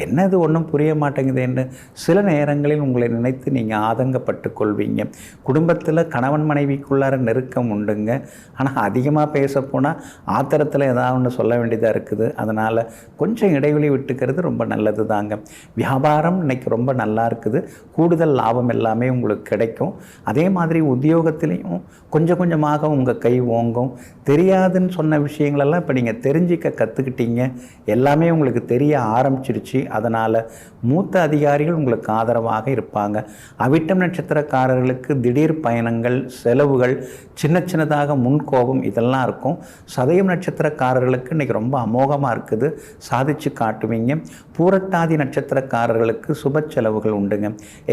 என்னது ஒன்றும் புரிய மாட்டேங்குதுன்னு சில நேரங்களில் உங்களை நினைத்து நீங்கள் ஆதங்கப்பட்டு கொள்வீங்க. குடும்பத்தில் கணவன் மனைவிக்குள்ளார நெருக்கம் உண்டுங்க. ஆனால் அதிகமாக பேச போனால் ஆத்திரத்தில் ஏதாவது ஒன்று சொல்ல வேண்டியதாக இருக்குது. அதனால் கொஞ்சம் இடைவெளி விட்டுக்கிறது ரொம்ப நல்லது தாங்க. வியாபாரம் இன்றைக்கி ரொம்ப நல்லா இருக்குது. கூடுதல் லாபம் எல்லாமே உங்களுக்கு கிடைக்கும். அதே மாதிரி உத்தியோகத்திலையும் கொஞ்சம் கொஞ்சமாக உங்கள் கை ஓங்கும். தெரியாதுன்னு சொன்ன விஷயங்களெல்லாம் இப்போ நீங்கள் தெரிஞ்சிக்க கற்றுக்கிட்டீங்க. எல்லாமே உங்களுக்கு தெரிய ஆரம்பிச்சிருச்சு. அதனால் மூத்த அதிகாரிகள் உங்களுக்கு ஆதரவாக இருப்பாங்க. அவிட்டம் நட்சத்திரக்காரர்களுக்கு திடீர் பயணங்கள், செலவுகள், சின்ன சின்னதாக முன்கோபம் இதெல்லாம் இருக்கும். சதயம் நட்சத்திரக்காரர்களுக்கு இன்றைக்கி ரொம்ப அமோகமாக இருக்குது, சாதிச்சு காட்டுவீங்க. பூரட்டாதி நட்சத்திரக்காரர்களுக்கு சுப செலவுகள் உண்டுங்க.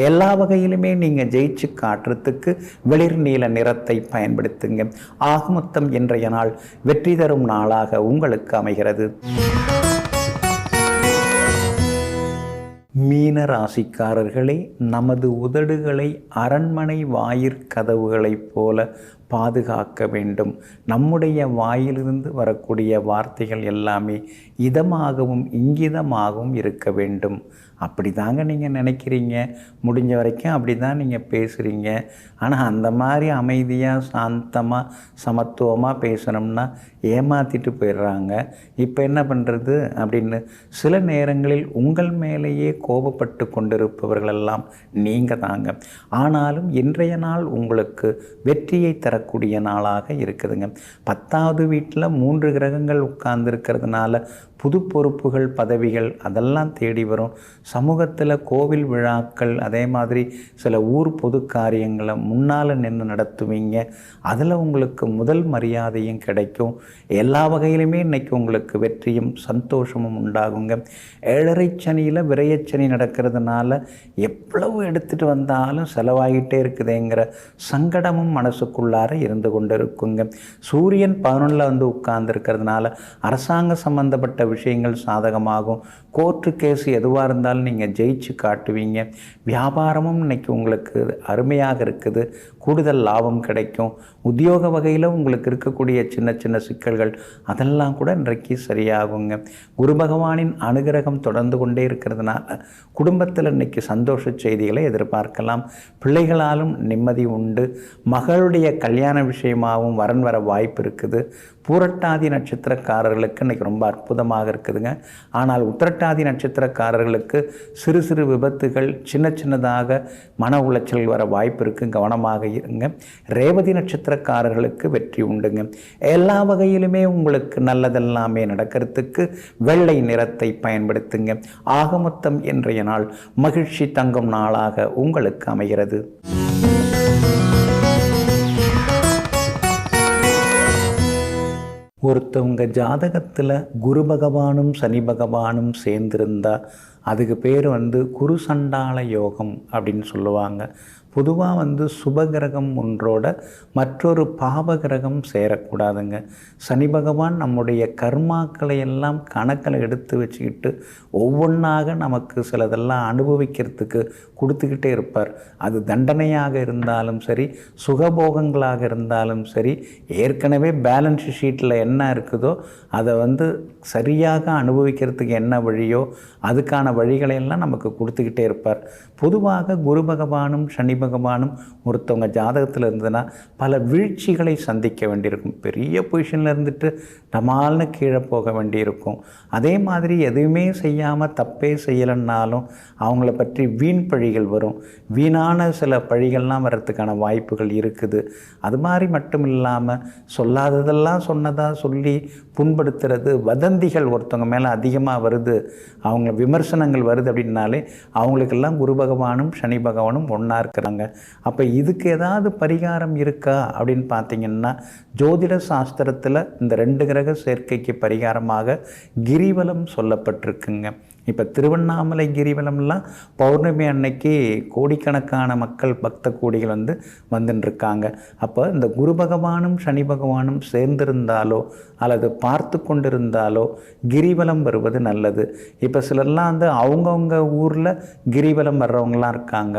எல்லா வகையிலுமே நீங்கள் ஜெயிச்சு காட்டுறதுக்கு வெளிர் நீல நிறத்தை பயன்படுத்துங்க. ஆக மொத்தம் இன்றைய நாள் வெற்றி தரும் நாளாக உங்களுக்கு அமைகிறது. மீன ராசிக்காரர்களே, நமது உதடுகளை அரண்மனை வாயிற்கதவுகளைப் போல பாதுகாக்க வேண்டும். நம்முடைய வாயிலிருந்து வரக்கூடிய வார்த்தைகள் எல்லாமே இதமாகவும் இங்கிதமாகவும் இருக்க வேண்டும். அப்படி தாங்க நீங்கள் நினைக்கிறீங்க. முடிஞ்ச வரைக்கும் அப்படி தான் நீங்கள் பேசுகிறீங்க. ஆனால் அந்த மாதிரி அமைதியாக, சாந்தமாக, சமத்துவமாக பேசணும்னா ஏமாற்றிட்டு போயிடுறாங்க. இப்போ என்ன பண்ணுறது அப்படின்னு சில நேரங்களில் உங்கள் மேலேயே கோபப்பட்டு கொண்டிருப்பவர்களெல்லாம் நீங்கள் தாங்க. ஆனாலும் இன்றைய நாள் உங்களுக்கு வெற்றியை தரக்கூடிய நாளாக இருக்குதுங்க. 10வது வீட்டில் 3 கிரகங்கள் உட்கார்ந்துருக்கிறதுனால புது பொறுப்புகள், பதவிகள் அதெல்லாம் தேடி வரும். சமூகத்தில் கோவில் விழாக்கள், அதே மாதிரி சில ஊர் பொது காரியங்களை முன்னால் நின்று நடத்துவீங்க. அதில் உங்களுக்கு முதல் மரியாதையும் கிடைக்கும். எல்லா வகையிலுமே இன்றைக்கி உங்களுக்கு வெற்றியும் சந்தோஷமும் உண்டாகுங்க. 7.5 சனியில் விரயச்சனி நடக்கிறதுனால எவ்வளவு எடுத்துகிட்டு வந்தாலும் செலவாகிட்டே இருக்குதுங்கிற சங்கடமும் மனசுக்குள்ளார இருந்து கொண்டு இருக்குங்க. சூரியன் 11ல் உட்கார்ந்துருக்கிறதுனால அரசாங்க சம்பந்தப்பட்ட விஷயங்கள் சாதகமாகும். கோர்ட்டு கேஸ் எதுவாக இருந்தாலும் நீங்கள் ஜெயிச்சு காட்டுவீங்க. வியாபாரமும் இன்றைக்கி உங்களுக்கு அருமையாக இருக்குது. கூடுதல் லாபம் கிடைக்கும். உத்தியோக வகையில் உங்களுக்கு இருக்கக்கூடிய சின்ன சின்ன சிக்கல்கள் அதெல்லாம் கூட இன்றைக்கு சரியாகுங்க. குரு பகவானின் அனுகிரகம் தொடர்ந்து கொண்டே இருக்கிறதுனால குடும்பத்தில் இன்றைக்கி சந்தோஷ செய்திகளை எதிர்பார்க்கலாம். பிள்ளைகளாலும் நிம்மதி உண்டு. மகளுடைய கல்யாண விஷயமாகவும் வரன் வர வாய்ப்பு இருக்குது. பூரட்டாதி நட்சத்திரக்காரர்களுக்கு இன்றைக்கி ரொம்ப அற்புதமாக இருக்குதுங்க. ஆனால் உத்திரட்டாதி நட்சத்திரக்காரர்களுக்கு சிறு சிறு விபத்துகள், சின்ன சின்னதாக மன உளைச்சல் வர வாய்ப்பு இருக்குது. கவனமாக இருங்க. ரேவதி நட்சத்திரக்காரர்களுக்கு வெற்றி உண்டுங்க. எல்லா வகையிலுமே உங்களுக்கு நல்லதெல்லாமே நடக்கிறதுக்கு வெள்ளை நிறத்தை பயன்படுத்துங்க. ஆக மொத்தம் இன்றைய நாள் மகிழ்ச்சி தங்கும் நாளாக உங்களுக்கு அமைகிறது. ஒருத்தவங்க ஜாதகத்தில் குரு பகவானும் சனி பகவானும் சேர்ந்திருந்தால் அதுக்கு பேர் குரு சண்டால யோகம் அப்படின்னு சொல்லுவாங்க. பொதுவாக சுபகிரகம் ஒன்றோட மற்றொரு பாவகிரகம் சேரக்கூடாதுங்க. சனி பகவான் நம்முடைய கர்மாக்களை எல்லாம் கணக்கில் எடுத்து வச்சுக்கிட்டு ஒவ்வொன்றாக நமக்கு சிலதெல்லாம் அனுபவிக்கிறதுக்கு கொடுத்துக்கிட்டே இருப்பார். அது தண்டனையாக இருந்தாலும் சரி, சுகபோகங்களாக இருந்தாலும் சரி, ஏற்கனவே பேலன்ஸ் ஷீட்டில் என்ன இருக்குதோ அதை சரியாக அனுபவிக்கிறதுக்கு என்ன வழியோ அதுக்கான வழிகளையெல்லாம் நமக்கு கொடுத்துக்கிட்டே இருப்பார். பொதுவாக குரு பகவானும் சனி பகவானும் ஒருத்தவங்க ஜாதகத்தில் இருந்ததுன்னா பல வீழ்ச்சிகளை சந்திக்க வேண்டியிருக்கும். பெரிய பொசிஷனில் இருந்துட்டு டமால்னு கீழே போக வேண்டியிருக்கும். அதே மாதிரி எதுவுமே செய்யாமல் தப்பே செய்யலைன்னாலும் அவங்கள பற்றி வீண் பழிகள் வரும். வீணான சில பழிகள்லாம் வர்றதுக்கான வாய்ப்புகள் இருக்குது. அது மாதிரி மட்டும் இல்லாமல் சொல்லாததெல்லாம் சொன்னதாக சொல்லி புண்படுத்துறது, வதந்திகள் ஒருத்தவங்க மேலே அதிகமாக வருது, அவங்க விமர்சனங்கள் வருது அப்படின்னாலே அவங்களுக்கெல்லாம் குரு பகவானும் சனி பகவானும் ஒன்றா இருக்கிறாங்க. அப்போ இதுக்கு ஏதாவது பரிகாரம் இருக்கா அப்படின்னு பார்த்தீங்கன்னா, ஜோதிட சாஸ்திரத்தில் இந்த 2 கிரக சேர்க்கைக்கு பரிகாரமாக கிரிவலம் சொல்லப்பட்டிருக்குங்க. இப்போ திருவண்ணாமலை கிரிவலம்லாம் பௌர்ணமி அன்னைக்கு கோடிக்கணக்கான மக்கள் பக்த கோடிகள் வந்துட்டுருக்காங்க. அப்போ இந்த குரு பகவானும் சனி பகவானும் சேர்ந்திருந்தாலோ அல்லது பார்த்து கொண்டிருந்தாலோ கிரிவலம் வருவது நல்லது. இப்போ சிலர்லாம் அவங்கவுங்க ஊரில் கிரிவலம் வர்றவங்களாம் இருக்காங்க.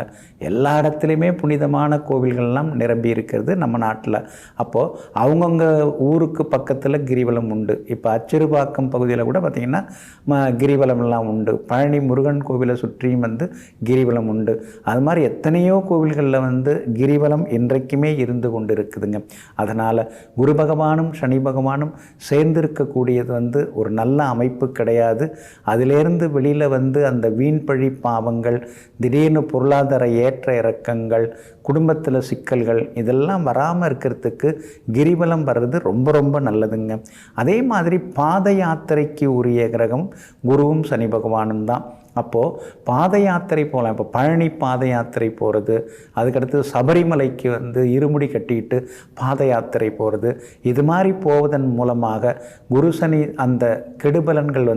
எல்லா இடத்துலையுமே புனிதமான கோவில்கள்லாம் நிரம்பி இருக்கிறது நம்ம நாட்டில். அப்போது அவங்கவுங்க ஊருக்கு பக்கத்தில் கிரிவலம் உண்டு. இப்போ அச்சிறுபாக்கம் பகுதியில் கூட பார்த்திங்கன்னா கிரிவலம்லாம் உண்டு. பழனி முருகன் கோவிலை சுற்றியும் கிரிவலம் உண்டு. அது மாதிரி எத்தனையோ கோவில்களில் கிரிவலம் இன்றைக்குமே இருந்து கொண்டு இருக்குதுங்க. அதனால் குரு பகவானும் சனி பகவானும் சேர்ந்திருக்கக்கூடியது ஒரு நல்ல அமைப்பு கிடையாது. அதிலேருந்து வெளியில் அந்த வீண்பழி பாவங்கள், திடீர்னு பொருளாதார ஏற்ற இறக்கங்கள், குடும்பத்தில் சிக்கல்கள் இதெல்லாம் வராமல் இருக்கிறதுக்கு கிரிவலம் வர்றது ரொம்ப ரொம்ப நல்லதுங்க. அதே மாதிரி பாத யாத்திரைக்கு உரிய கிரகம் குருவும் சனி பகவானும் தான். அப்போது பாத யாத்திரை போகலாம். இப்போ பழனி பாத யாத்திரை போகிறது, அதுக்கடுத்து சபரிமலைக்கு இருமுடி கட்டிக்கிட்டு பாத யாத்திரை போகிறது, இது மாதிரி போவதன் மூலமாக குரு சனி அந்த கெடுபலன்கள்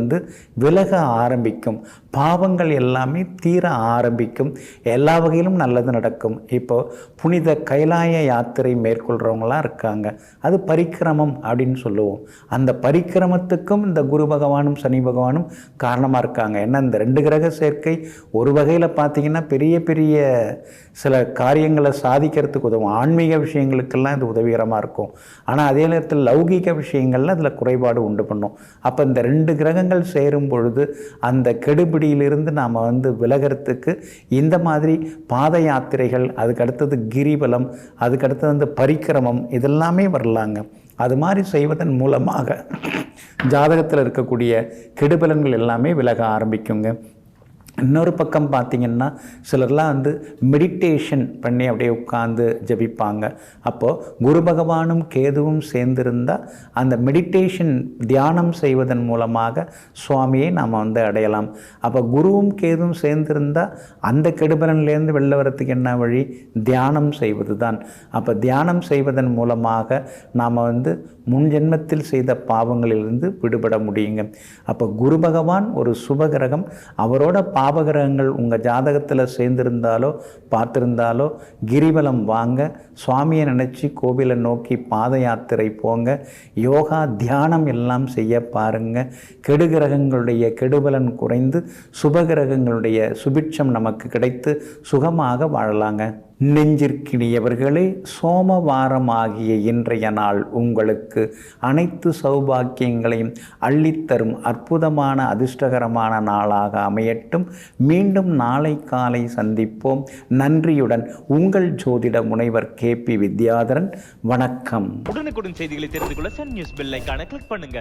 விலக ஆரம்பிக்கும். பாவங்கள் எல்லாமே தீர ஆரம்பிக்கும். எல்லா வகையிலும் நல்லது நடக்கும். இப்போது புனித கைலாய யாத்திரை மேற்கொள்கிறவங்களாம் இருக்காங்க. அது பரிக்கிரமம் அப்படின்னு சொல்லுவோம். அந்த பரிக்கிரமத்துக்கும் இந்த குரு பகவானும் சனி பகவானும் காரணமாக இருக்காங்க. ஏன்னா இந்த 2 கிரக சேர்க்கை ஒரு வகையில் பார்த்திங்கன்னா பெரிய பெரிய சில காரியங்களை சாதிக்கிறதுக்கு உதவும். ஆன்மீக விஷயங்களுக்கெல்லாம் இது உதவிகரமாக இருக்கும். ஆனால் அதே நேரத்தில் லௌகீக விஷயங்களில் அதில் குறைபாடு உண்டு பண்ணும். அப்போ இந்த 2 கிரகங்கள் சேரும் பொழுது அந்த கெடுபிடியிலிருந்து நாம் விலகிறதுக்கு இந்த மாதிரி பாத யாத்திரைகள், அதுக்கடுத்தது கிரிவலம், அதுக்கடுத்தது பரிக்கிரமம் இதெல்லாமே வரலாங்க. அது மாதிரி செய்வதன் மூலமாக ஜாதகத்தில் இருக்கக்கூடிய கெடுபலன்கள் எல்லாமே விலக ஆரம்பிக்குங்க. இன்னொரு பக்கம் பார்த்திங்கன்னா சிலர்லாம் மெடிடேஷன் பண்ணி அப்படியே உட்காந்து ஜபிப்பாங்க. அப்போது குரு பகவானும் கேதுவும் சேர்ந்திருந்தால் அந்த மெடிடேஷன் தியானம் செய்வதன் மூலமாக சுவாமியை நாம் அடையலாம். அப்போ குருவும் கேதுவும் சேர்ந்திருந்தால் அந்த கெடுபலன்லேருந்து வெளில வரத்துக்கு என்ன வழி? தியானம் செய்வது தான். அப்போ தியானம் செய்வதன் மூலமாக நாம் முன் ஜென்மத்தில் செய்த பாவங்களிலிருந்து விடுபட முடியுங்க. அப்போ குரு பகவான் ஒரு சுபகிரகம், அவரோட பாவகிரகங்கள் உங்கள் ஜாதகத்தில் சேர்ந்திருந்தாலோ பார்த்துருந்தாலோ கிரிவலம் வாங்க, சுவாமியை நினச்சி கோவிலை நோக்கி பாத யாத்திரை போங்க, யோகா தியானம் எல்லாம் செய்ய பாருங்க. கெடுகிரகங்களுடைய கெடுபலன் குறைந்து சுபகிரகங்களுடைய சுபிட்சம் நமக்கு கிடைத்து சுகமாக வாழலாங்க. நெஞ்சிற்கினியவர்களே, சோமவாரமாகிய இன்றைய நாள் உங்களுக்கு அனைத்து சௌபாக்கியங்களையும் அள்ளித்தரும் அற்புதமான அதிர்ஷ்டகரமான நாளாக அமையட்டும். மீண்டும் நாளை காலை சந்திப்போம். நன்றியுடன் உங்கள் ஜோதிட முனைவர் KP வித்யாதரன். வணக்கம். உடனுக்குடன் செய்திகளை தெரிந்து கொள்ள சன் நியூஸ் பெல் ஐகானை கிளிக் பண்ணுங்க.